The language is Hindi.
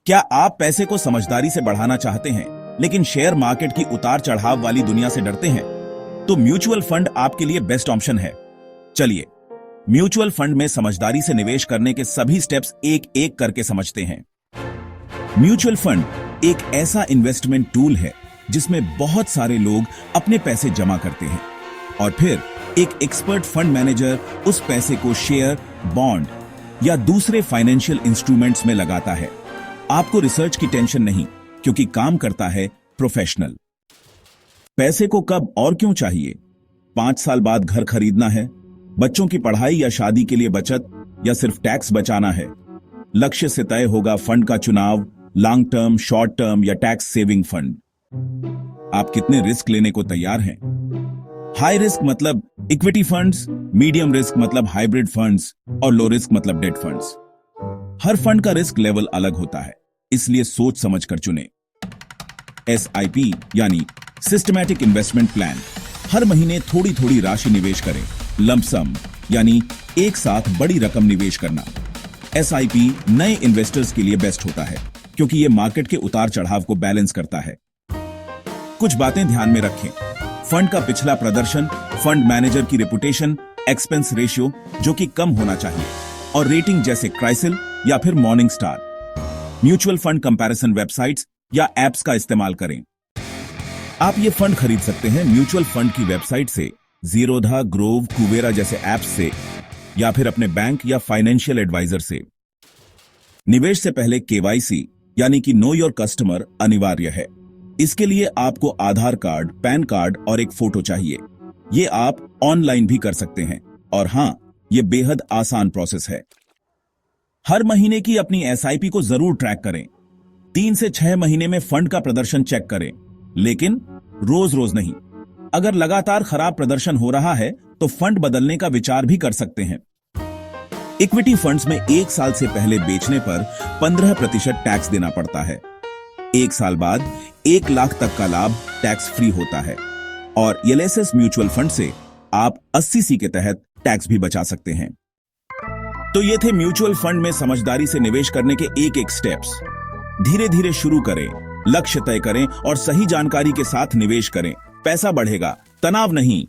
क्या आप पैसे को समझदारी से बढ़ाना चाहते हैं लेकिन शेयर मार्केट की उतार चढ़ाव वाली दुनिया से डरते हैं? तो म्यूचुअल फंड आपके लिए बेस्ट ऑप्शन है। चलिए म्यूचुअल फंड में समझदारी से निवेश करने के सभी स्टेप्स एक एक करके समझते हैं। म्यूचुअल फंड एक ऐसा इन्वेस्टमेंट टूल है जिसमें बहुत सारे लोग अपने पैसे जमा करते हैं और फिर एक एक्सपर्ट फंड मैनेजर उस पैसे को शेयर, बॉन्ड या दूसरे फाइनेंशियल इंस्ट्रूमेंट्स में लगाता है। आपको रिसर्च की टेंशन नहीं, क्योंकि काम करता है प्रोफेशनल। पैसे को कब और क्यों चाहिए? 5 साल बाद घर खरीदना है, बच्चों की पढ़ाई या शादी के लिए बचत, या सिर्फ टैक्स बचाना है? लक्ष्य से तय होगा फंड का चुनाव, लॉन्ग टर्म, शॉर्ट टर्म या टैक्स सेविंग फंड। आप कितने रिस्क लेने को तैयार हैं? हाई रिस्क मतलब इक्विटी फंड्स, मीडियम रिस्क मतलब हाइब्रिड फंड्स और लो रिस्क मतलब डेट फंड्स। हर फंड का रिस्क लेवल अलग होता है, इसलिए सोच समझकर चुनें। SIP यानी सिस्टमैटिक इन्वेस्टमेंट प्लान। हर महीने थोड़ी थोड़ी राशि निवेश करें। लंप सम यानी एक साथ बड़ी रकम निवेश करना। SIP नए इन्वेस्टर्स के लिए बेस्ट होता है क्योंकि यह मार्केट के उतार चढ़ाव को बैलेंस करता है। कुछ बातें ध्यान में रखें। फंड का पिछला प्रदर्शन, फंड मैनेजर की रेपुटेशन, एक्सपेंस रेशियो जो कि कम होना चाहिए, और रेटिंग जैसे क्राइसिल या फिर morning star. Mutual fund comparison websites या एप्स का इस्तेमाल करें। आप ये फंड खरीद सकते हैं म्यूचुअल फंड की वेबसाइट से, जीरोधा, ग्रोव, कुबेरा जैसे एप्स से, या फिर अपने बैंक या फाइनेंशियल एडवाइजर से। निवेश से पहले KYC यानी कि नो योर कस्टमर अनिवार्य है। इसके लिए आपको आधार कार्ड, पैन कार्ड और एक फोटो चाहिए। ये आप ऑनलाइन भी कर सकते हैं, और हां, ये बेहद आसान प्रोसेस है। हर महीने की अपनी SIP को जरूर ट्रैक करें। 3 से 6 महीने में फंड का प्रदर्शन चेक करें, लेकिन रोज रोज नहीं। अगर लगातार खराब प्रदर्शन हो रहा है तो फंड बदलने का विचार भी कर सकते हैं। इक्विटी फंड्स में 1 साल से पहले बेचने पर 15% टैक्स देना पड़ता है। 1 साल बाद 1 लाख तक का लाभ टैक्स फ्री होता है, और LSS म्यूचुअल फंड से आप 80C के तहत टैक्स भी बचा सकते हैं। तो ये थे म्यूचुअल फंड में समझदारी से निवेश करने के एक एक स्टेप्स। धीरे धीरे शुरू करें, लक्ष्य तय करें और सही जानकारी के साथ निवेश करें। पैसा बढ़ेगा, तनाव नहीं।